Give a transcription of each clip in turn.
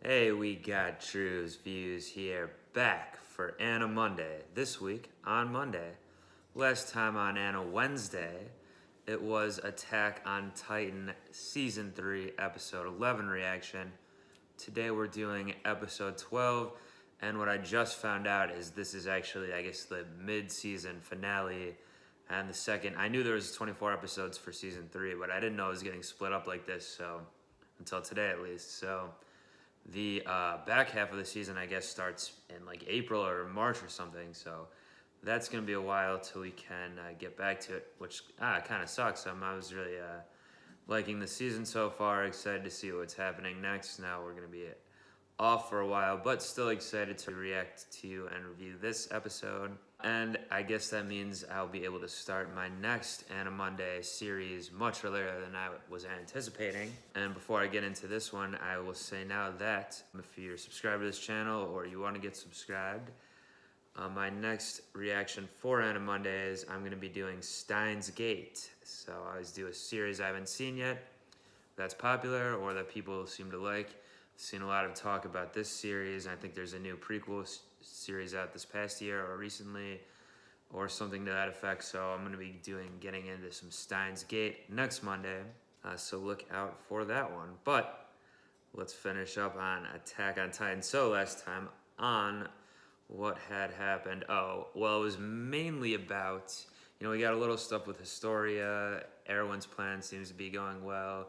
Hey, we got Drewz Viewz here back for Anna Monday. This week on Monday. Last time on Anna Wednesday, it was Attack on Titan Season 3, Episode 11 reaction. Today we're doing Episode 12, and what I just found out is this is actually, I guess, the mid-season finale. And the second, I knew there was 24 episodes for Season 3, but I didn't know it was getting split up like this, so, until today at least, so. The back half of the season, I guess, starts in like April or March or something. So that's going to be a while till we can get back to it, which kind of sucks. I was really liking the season so far. Excited to see what's happening next. Now we're going to be off for a while, but still excited to react to and review this episode. And I guess that means I'll be able to start my next Anna Monday series much earlier than I was anticipating. And before I get into this one, I will say now that if you're subscribed to this channel or you want to get subscribed, my next reaction for Anna Monday is I'm going to be doing Steins Gate. So I always do a series I haven't seen yet that's popular or that people seem to like. I've seen a lot of talk about this series. I think there's a new prequel series out this past year or recently or something to that effect. So I'm going to be getting into some Steins Gate next Monday. So look out for that one. But let's finish up on Attack on Titan. So last time on what had happened. Oh, well, it was mainly about, we got a little stuff with Historia. Erwin's plan seems to be going well.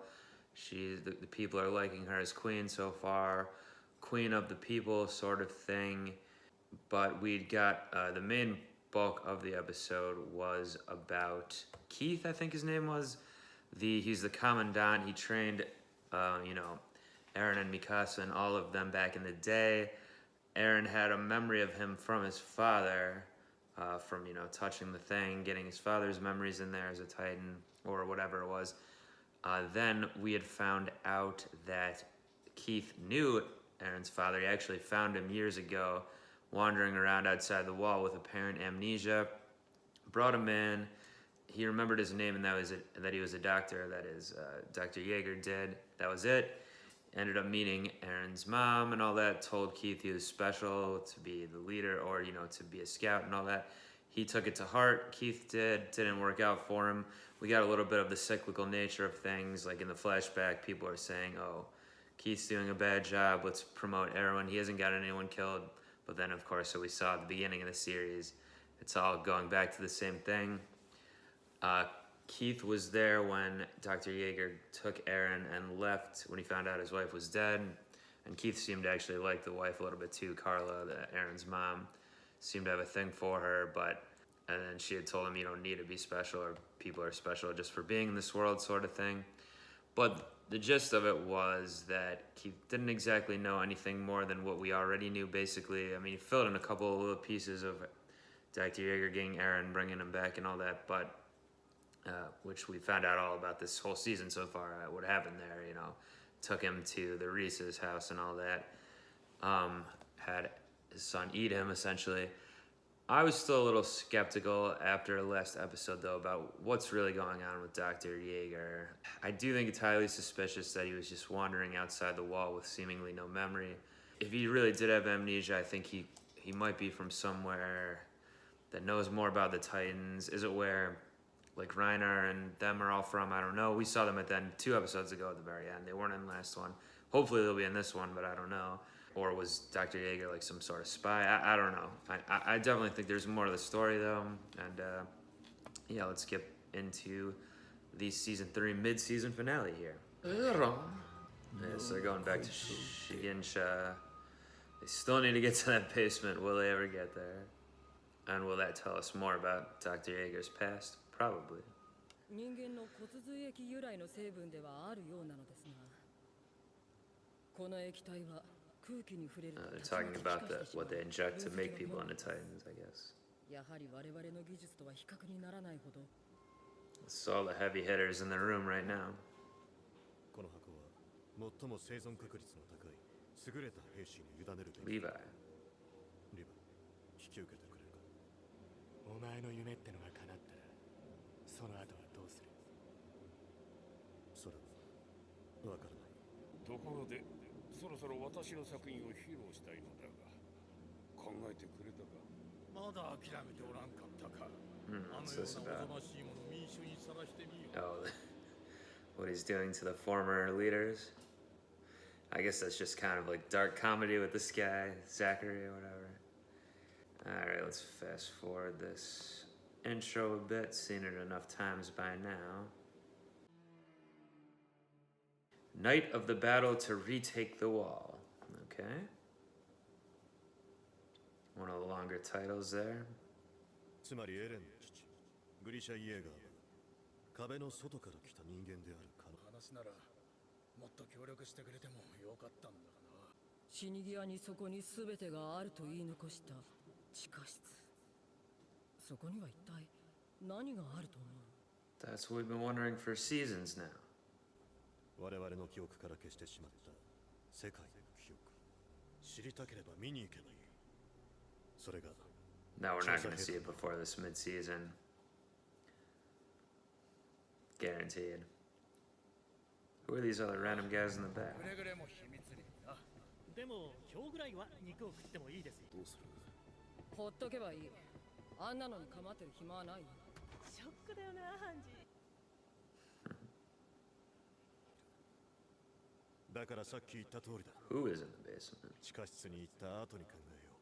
The people are liking her as queen so far. Queen of the people sort of thing. But we'd got the main bulk of the episode was about Keith, I think his name was. He's the commandant. He trained, Eren and Mikasa and all of them back in the day. Eren had a memory of him from his father, from, touching the thing, getting his father's memories in there as a Titan or whatever it was. Then we had found out that Keith knew Eren's father. He actually found him years ago, wandering around outside the wall with apparent amnesia. Brought him in. He remembered his name, and that he was a doctor. That is, Dr. Yeager did. That was it. Ended up meeting Eren's mom and all that. Told Keith he was special to be the leader, or to be a scout and all that. He took it to heart. Keith didn't work out for him. We got a little bit of the cyclical nature of things. Like in the flashback, people are saying, oh, Keith's doing a bad job. Let's promote Erwin. He hasn't got anyone killed. But then, of course, so we saw at the beginning of the series, it's all going back to the same thing. Keith was there when Dr. Yeager took Eren and left when he found out his wife was dead. And Keith seemed to actually like the wife a little bit too, Carla, Eren's mom. Seemed to have a thing for her, and then she had told him you don't need to be special, or people are special just for being in this world sort of thing. But the gist of it was that Keith didn't exactly know anything more than what we already knew, basically. I mean, he filled in a couple of little pieces of Dr. Yeager getting Eren, bringing him back and all that, but which we found out all about this whole season so far, what happened there, took him to the Reese's house and all that, had his son eat him, essentially. I was still a little skeptical after the last episode, though, about what's really going on with Dr. Yeager. I do think it's highly suspicious that he was just wandering outside the wall with seemingly no memory. If he really did have amnesia, I think he might be from somewhere that knows more about the Titans. Is it where, like, Reiner and them are all from? I don't know. We saw them at the end 2 episodes ago at the very end. They weren't in the last one. Hopefully they'll be in this one, but I don't know. Or was Dr. Yeager like some sort of spy? I don't know. I definitely think there's more to the story, though. And yeah, let's get into the Season 3 mid-season finale here. Yeah, so they're going back to Shiginsha. They still need to get to that basement. Will they ever get there? And will that tell us more about Dr. Yeager's past? Probably. They're talking about what they inject to make people into Titans, I guess. It's all the heavy hitters in the room right now. Levi. そろそろ私の作品を披露したいのだが、考えてくれたか。まだ諦めておらんかったか。What's this about? Oh, what he's doing to the former leaders. I guess that's just kind of like dark comedy with this guy, Zachary or whatever. Alright, let's fast forward this intro a bit, seen it enough times by now. Night of the battle to retake the wall. Okay. One of the longer titles there. つまりエレンの父グリシャ・イエーガーは壁の外から来た人間であるかの話ならもっと協力してくれてもよかったんだがな。死に際にそこに全てがあると言い残した地下室。そこには一体何があると思う？ That's what we've been wondering for seasons now. 我々の記憶から消してしまった世界の記憶。知りたければ見に行けばいい。それが No, we're not going to see it before this mid-season. Guaranteed. Who are these other random guys in the back? くれぐれも秘密にな。でも今日ぐらいは肉を食ってもいいですよ。どうする？ほっとけばいい。あんなのに構ってる暇はない。ショックだよな、ハンジ。だからさっき言った通りだ。Who is in the basement? 地下室に行った後に考えよ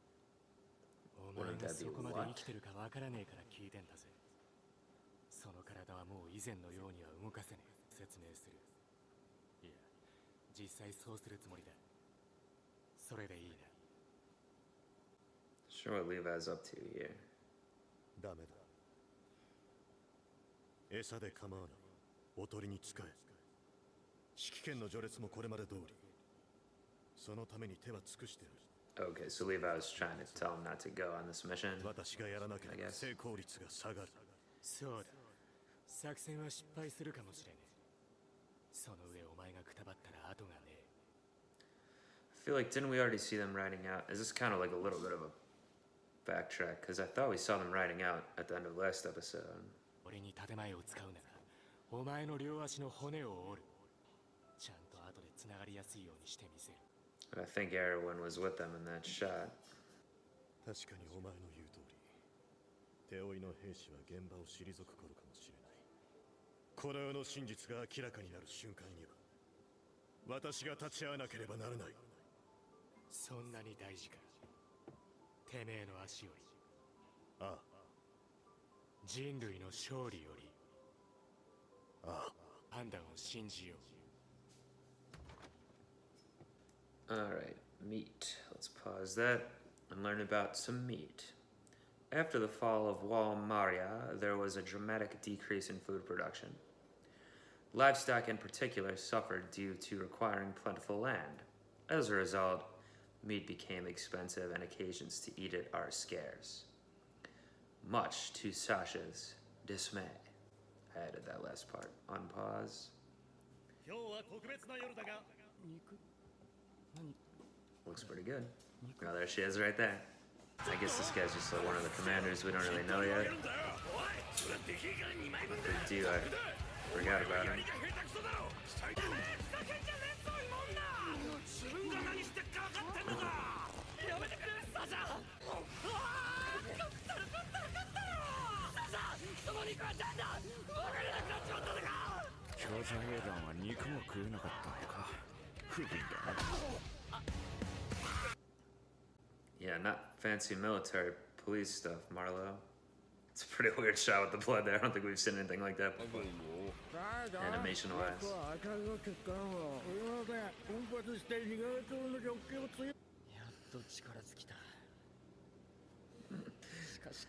お前がそこまで生きてるかわからねえから聞いてんだぜ。その体はもう以前のようには動かせねえ。説明する。いや、実際そうするつもりだ。それでいいな。Sure what Levi's up to here. う。ダメだ。餌で構わない。おとりに使え。指揮権の序列もこれまで通り。そのために手は尽くしてやる。Okay, so Levi was trying to tell him not to go on this mission. 私がやらなければ成功率が下がる。そうだ。作戦は失敗するかもしれねえ。その上お前がくたばったら後がねえ。I feel like, didn't we already see them riding out? Is this kind of like a little bit of a backtrack? Because I thought we saw them riding out at the end of last episode. 俺に建前を使うなら、お前の両足の骨を折る。ちゃんと後で繋がりやすいようにしてみせる。But I think Erwin was with them in that shot. 確かにお前の言う通り。手負いの兵士は現場を退く頃かもしれない。この世の真実が明らかになる瞬間には、私が立ち会わなければならない。そんなに大事か。てめえの足より。ああ。人類の勝利より。ああ。判断を信じよう。Alright, meat. Let's pause that and learn about some meat. After the fall of Wall Maria, there was a dramatic decrease in food production. Livestock in particular suffered due to requiring plentiful land. As a result, meat became expensive and occasions to eat it are scarce. Much to Sasha's dismay. I added that last part. Unpause. Looks pretty good. Oh, there she is right there. I guess this guy's just like one of the commanders we don't really know yet. Big deal, I forgot about him. Yeah, not fancy military police stuff, Marlo. It's a pretty weird shot with the blood there. I don't think we've seen anything like that before. Animation-wise.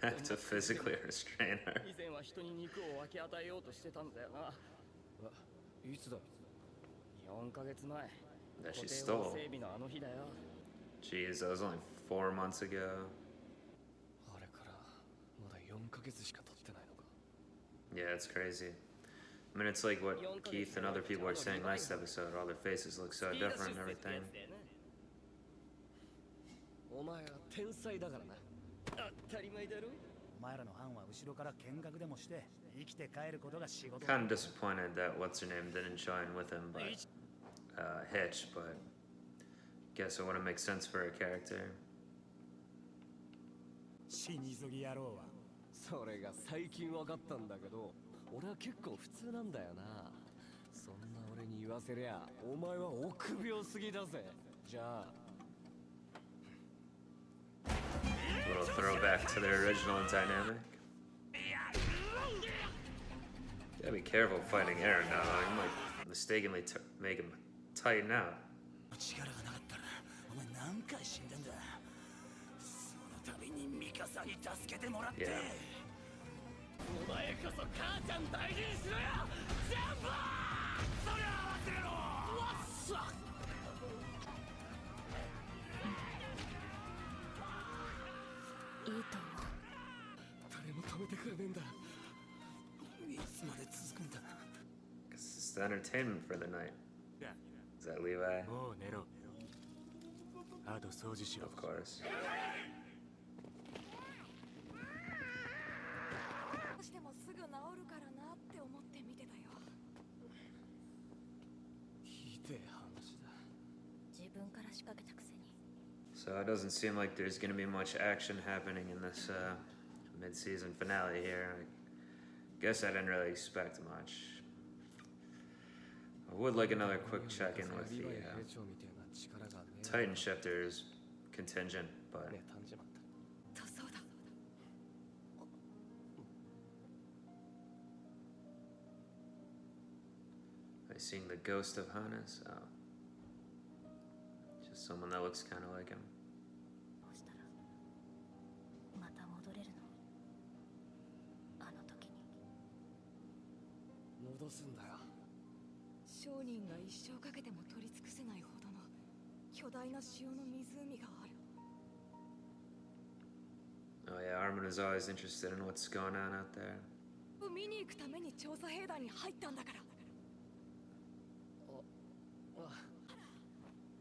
Have to physically restrain her. 以前は人に肉を分け与えようとしてたんだよな。いつだ？4ヶ月前。 That she stole. 整備のあの日だよ。 Jeez, that was only 4 months ago. あれからまだ4ヶ月しか経ってないのか。 Yeah, it's crazy. I mean, it's like what Keith and other people were saying last episode. All their faces look so different and everything. お前は天才だからな。当たり前だろ。お前らの班は後ろから見学でもして生きて帰ることが仕事。 Kind of disappointed that what's her name didn't join with him, but Hitch. But guess it wouldn't make sense for a character. 死に急ぎ野郎はそれが最近分かったんだけど、俺は結構普通なんだよな。そんな俺に言わせりゃ、お前は臆病すぎだぜ。じゃあ。A little throwback to their original dynamic. Gotta be careful fighting Aaron now. I might mistakenly make him tighten out. 力がなかったらお前何回死んだんだ。その度にミカサに助けてもらって。 Yeah. お前こそ母ちゃん大事にしろよ。ジャンプそれは忘れろ。わっしゃ。いいと思う。誰も止めてくれねえんだ。いつまで続くんだ。 Guess it's the entertainment for the night. Is that Levi? もう寝ろ。あと掃除しろ。 Of course. どうしてもすぐ治るからなって思って見てたよ。ひでえ話だ。自分から仕掛けたくせに。 So it doesn't seem like there's gonna be much action happening in this mid-season finale here. I guess I didn't really expect much. I would like another quick check-in with the Titan Shifters contingent, but とそうだ。 I seen the ghost of Hannes. Oh. Just someone that looks kind of like him. どうしたらまた戻れるの？あの時に。戻すんだよ。商人が一生かけても取り尽くせないほどの巨大な潮の湖がある。 Oh yeah, Armin is always interested in what's going on out there. 見に行くために調査兵団に入ったんだから。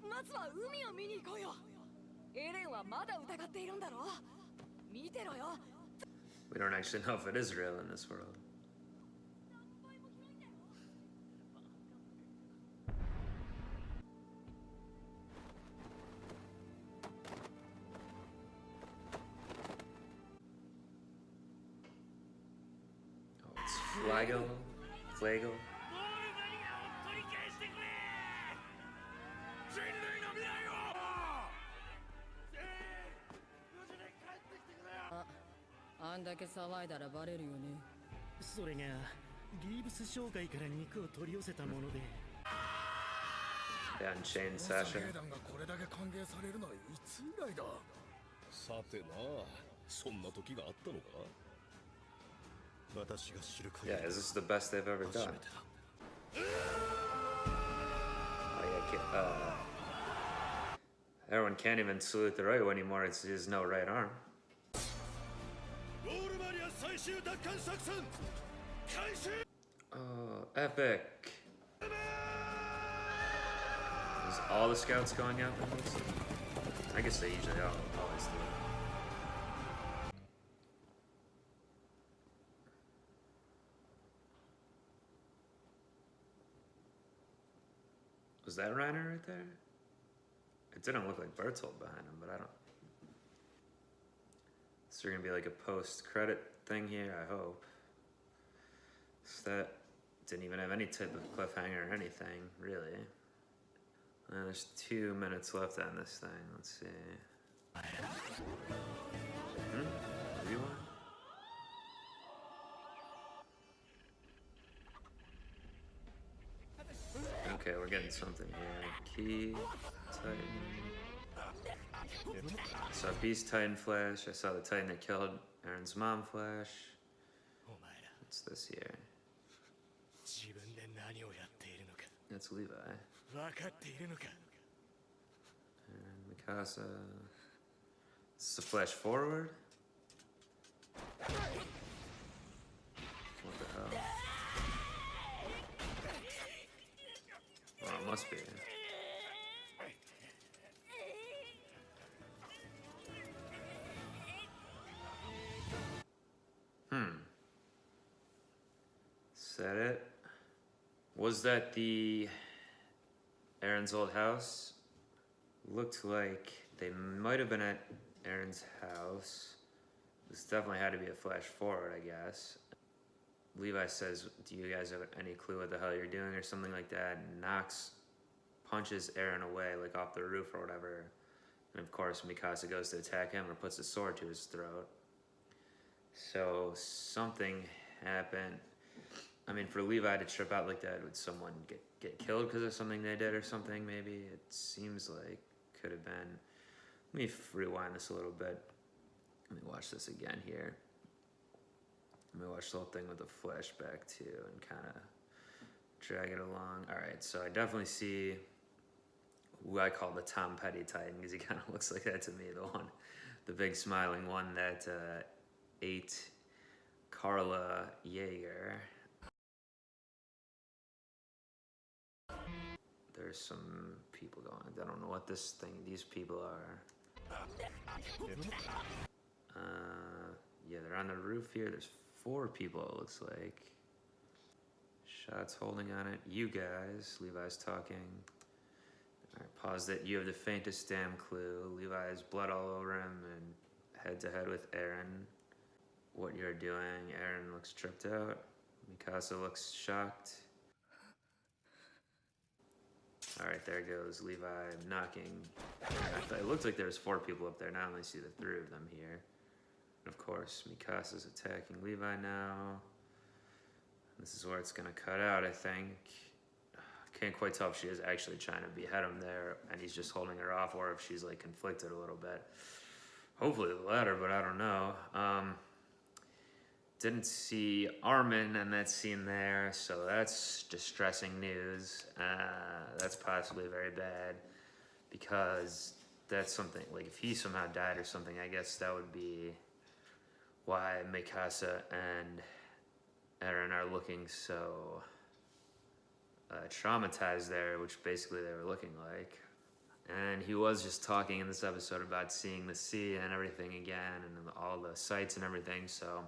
まずは海を見に行こうよ。エレンはまだ疑っているんだろう。見てろよ。 We don't actually know if it is real in this world. Oh, it's Flago? Flago? あんだけ騒いだらバレるよね。それがギーブス商会から肉を取り寄せたもので。 The Unchained Sasha. 兵団がこれだけ歓迎されるのはいつ以来だ。さてな、そんな時があったのか。私が知る限り Yeah, is this the best they've ever 初 done? めてだ。 Oh, yeah, everyone can't even salute the right way anymore. It's his no right arm. ゴールマリア最終奪還作戦開始。 Oh, epic. Is all the scouts going out there? I guess they usually always do. Was that Reiner right there? It didn't look like Bertolt behind him, but I don't... Is there gonna be like a post-credit thing here? I hope. So that didn't even have any type of cliffhanger or anything, really. And there's 2 minutes left on this thing. Let's see. Rewind? Okay, we're getting something here. Key, Titan. I saw Beast Titan Flash. I saw the Titan that killed Aaron's mom Flash. お前ら What's this here? 自分で何をやっているのか That's Levi. 分かっているのか。 And Mikasa. This is a flash forward? What the hell? Well, it must be. Is that it? Was that the Aaron's old house? Looked like they might have been at Aaron's house. This definitely had to be a flash forward, I guess. Levi says, do you guys have any clue what the hell you're doing or something like that? And punches Aaron away, like off the roof or whatever. And of course, Mikasa goes to attack him or puts a sword to his throat. So something happened. I mean, for Levi to trip out like that, would someone get killed because of something they did or something, maybe? It seems like could have been. Let me rewind this a little bit. Let me watch this again here. Let me watch the whole thing with a flashback too and kind of drag it along. All right, so I definitely see who I call the Tom Petty Titan because he kind of looks like that to me. The big smiling one that ate Carla Yeager. There's some people going. I don't know what these people are. Yeah, they're on the roof here. There's 4 people, it looks like. Shots holding on it. You guys, Levi's talking. All right, pause that. You have the faintest damn clue. Levi's blood all over him and head to head with Aaron. What you're doing. Aaron looks tripped out. Mikasa looks shocked. All right, there goes Levi knocking. It looked like there was 4 people up there. Now I only see the 3 of them here. And of course, Mikasa's attacking Levi now. This is where it's gonna cut out, I think. Can't quite tell if she is actually trying to behead him there and he's just holding her off, or if she's like conflicted a little bit. Hopefully the latter, but I don't know. Didn't see Armin in that scene there, so that's distressing news. That's possibly very bad, because that's something, like if he somehow died or something, I guess that would be why Mikasa and Eren are looking so traumatized there, which basically they were looking like. And he was just talking in this episode about seeing the sea and everything again, and all the sights and everything, so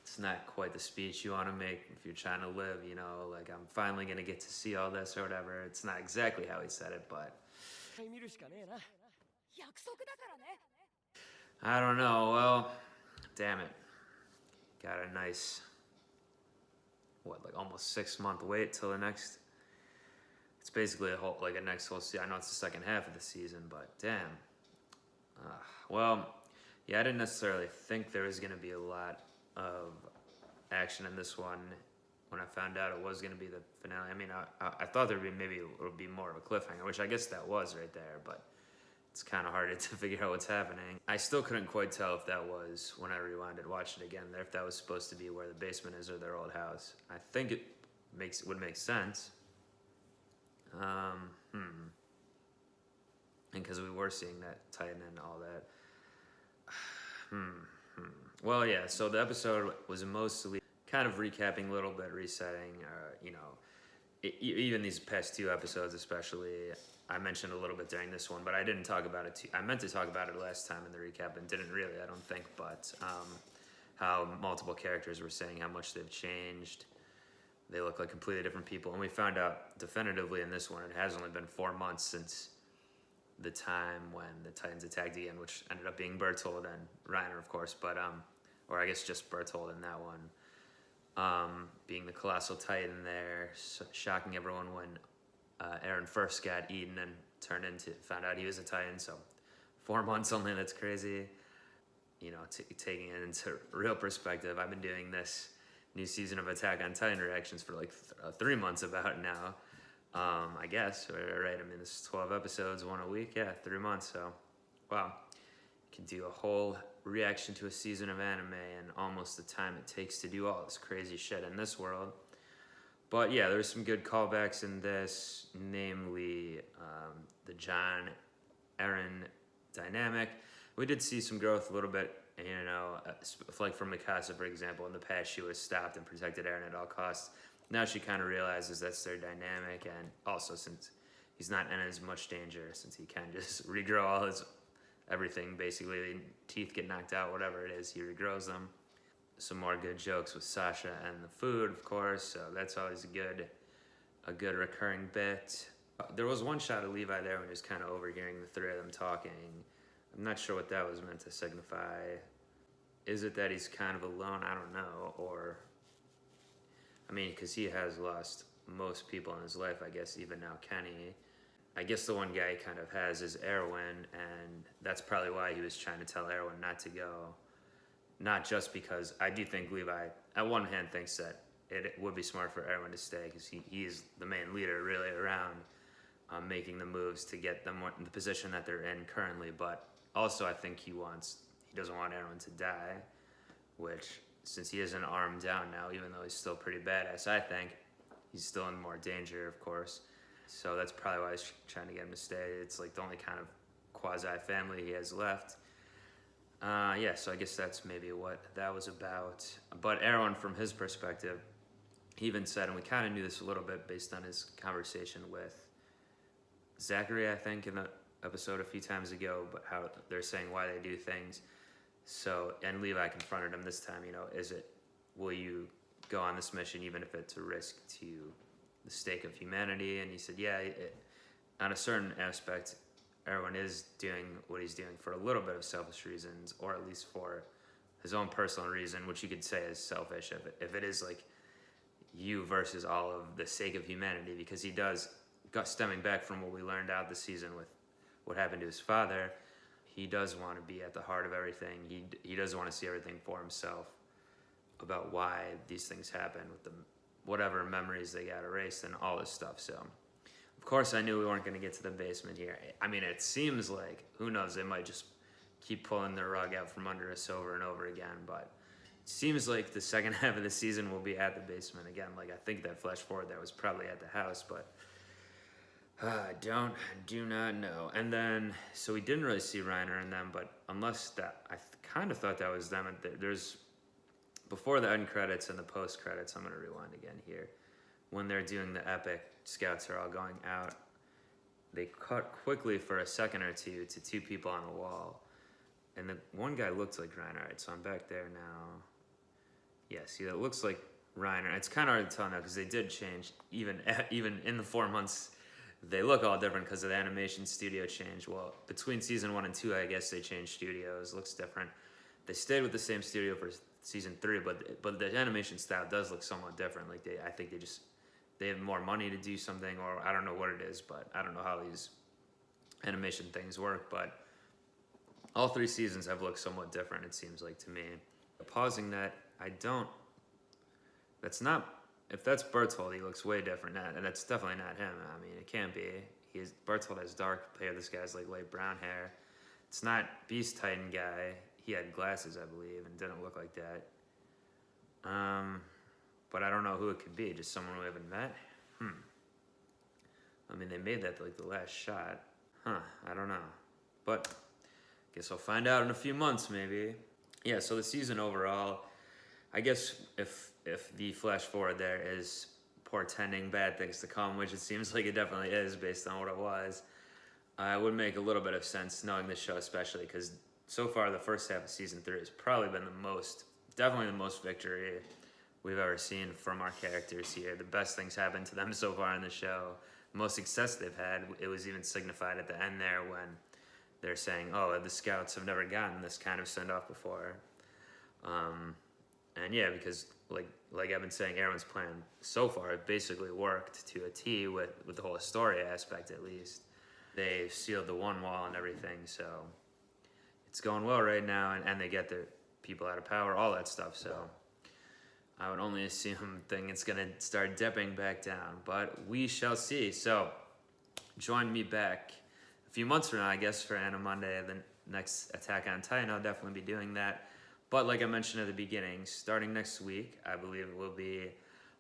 it's not quite the speech you want to make if you're trying to live, you know, like I'm finally going to get to see all this or whatever. It's not exactly how he said it, but I don't know. Well, damn it. Got a nice, like almost 6-month wait till the next. It's basically a next whole season. I know it's the second half of the season, but damn. Well, yeah, I didn't necessarily think there was going to be a lot of action in this one when I found out it was going to be the finale. I mean, I thought there would be more of a cliffhanger, which I guess that was right there, but it's kind of hard to figure out what's happening. I still couldn't quite tell if that was, when I rewinded, watched it again, if that was supposed to be where the basement is or their old house. I think it would make sense. And because we were seeing that Titan and all that. Well, yeah, so the episode was mostly kind of recapping a little bit, resetting, you know, even these past 2 episodes especially. I mentioned a little bit during this one, but I didn't talk about it I meant to talk about it last time in the recap and didn't really, I don't think, but how multiple characters were saying how much they've changed. They look like completely different people, and we found out definitively in this one it has only been 4 months since the time when the Titans attacked again, which ended up being Bertold and Reiner, of course, but or I guess just Bertold in that one, being the colossal Titan there, shocking everyone when Eren first got eaten and found out he was a Titan. So 4 months only, that's crazy. You know, taking it into real perspective, I've been doing this new season of Attack on Titan reactions for like 3 months about now. I guess, right? I mean, this is 12 episodes, 1 a week. Yeah, 3 months. So, wow. You can do a whole reaction to a season of anime in almost the time it takes to do all this crazy shit in this world. But yeah, there's some good callbacks in this, namely the John Eren dynamic. We did see some growth a little bit, you know, like from Mikasa, for example. In the past, she was stopped and protected Eren at all costs. Now she kind of realizes that's their dynamic, and also since he's not in as much danger, since he can just regrow all his everything, basically, the teeth get knocked out, whatever it is, he regrows them. Some more good jokes with Sasha and the food, of course, so that's always a good recurring bit. There was one shot of Levi there when he was kind of overhearing the three of them talking. I'm not sure what that was meant to signify. Is it that he's kind of alone? I don't know. Or, I mean, because he has lost most people in his life, I guess, even now Kenny. I guess the one guy he kind of has is Erwin, and that's probably why he was trying to tell Erwin not to go. Not just because I do think Levi, at one hand, thinks that it would be smart for Erwin to stay because he's the main leader really around making the moves to get them in the position that they're in currently. But also I think he doesn't want Erwin to die, which since he is an arm down now, even though he's still pretty badass, I think he's still in more danger, of course. So that's probably why he's trying to get him to stay. It's like the only kind of quasi-family he has left. Yeah, so I guess that's maybe what that was about. But Erwin, from his perspective, he even said, and we kind of knew this a little bit based on his conversation with Zachary, I think, in the episode a few times ago, but how they're saying why they do things. So, and Levi confronted him this time, will you go on this mission even if it's a risk to the stake of humanity? And he said, yeah, on a certain aspect, Erwin is doing what he's doing for a little bit of selfish reasons, or at least for his own personal reason, which you could say is selfish if it is like you versus all of the sake of humanity, because he does, stemming back from what we learned out this season with what happened to his father, he does want to be at the heart of everything. He does want to see everything for himself about why these things happen with whatever memories they got erased and all this stuff. So, of course, I knew we weren't going to get to the basement here. I mean, it seems like, who knows, they might just keep pulling the rug out from under us over and over again, but it seems like the second half of the season will be at the basement again. Like, I think that flash forward there was probably at the house, but I do not know. And then, so we didn't really see Reiner and them, but unless that, I kind of thought that was them. There's, before the end credits and the post credits, I'm going to rewind again here. When they're doing the epic, scouts are all going out, they cut quickly for a second or two to two people on a wall. And the one guy looked like Reiner. All right, so I'm back there now. Yeah, see, that looks like Reiner. It's kind of hard to tell now because they did change. Even in the 4 months, they look all different because of the animation studio change. Well, between season 1 and 2, I guess they changed studios. Looks different. They stayed with the same studio for season 3, but the animation style does look somewhat different. Like I think they have more money to do something, or I don't know what it is, but I don't know how these animation things work. But all 3 seasons have looked somewhat different, it seems like to me. Pausing that, if that's Berthold, he looks way different, and that's definitely not him. I mean, it can't be. Berthold has dark hair, this guy's like light brown hair. It's not Beast Titan guy. He had glasses, I believe, and didn't look like that. But I don't know who it could be, just someone we haven't met? I mean, they made that like the last shot. I don't know. But guess I'll find out in a few months, maybe. Yeah, so the season overall, I guess if the flash forward there is portending bad things to come, which it seems like it definitely is based on what it was, it would make a little bit of sense knowing this show, especially because so far the first half of season 3 has probably been definitely the most victory we've ever seen from our characters here. The best things happened to them so far in the show. The most success they've had, it was even signified at the end there when they're saying, oh, the scouts have never gotten this kind of send-off before. And yeah, because like I've been saying, Erwin's plan so far, it basically worked to a T with the whole Astoria aspect at least. They sealed the one wall and everything, so it's going well right now, and they get their people out of power, all that stuff, so I would only assume it's gonna start dipping back down, but we shall see. So join me back a few months from now, I guess, for Anna Monday, the next Attack on Titan. I'll definitely be doing that. But like I mentioned at the beginning, starting next week, I believe it will be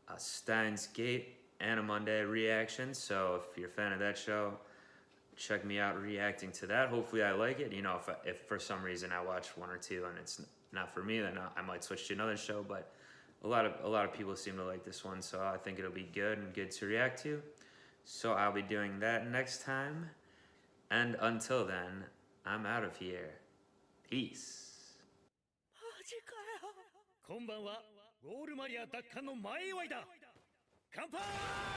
a Steins Gate Anna Monday reaction. So if you're a fan of that show, check me out reacting to that. Hopefully I like it. If for some reason I watch 1 or 2 and it's not for me, then I might switch to another show. But a lot of people seem to like this one, so I think it'll be good and good to react to. So I'll be doing that next time. And until then, I'm out of here. Peace. 今晩はウォールマリア奪還の前祝いだ。乾杯！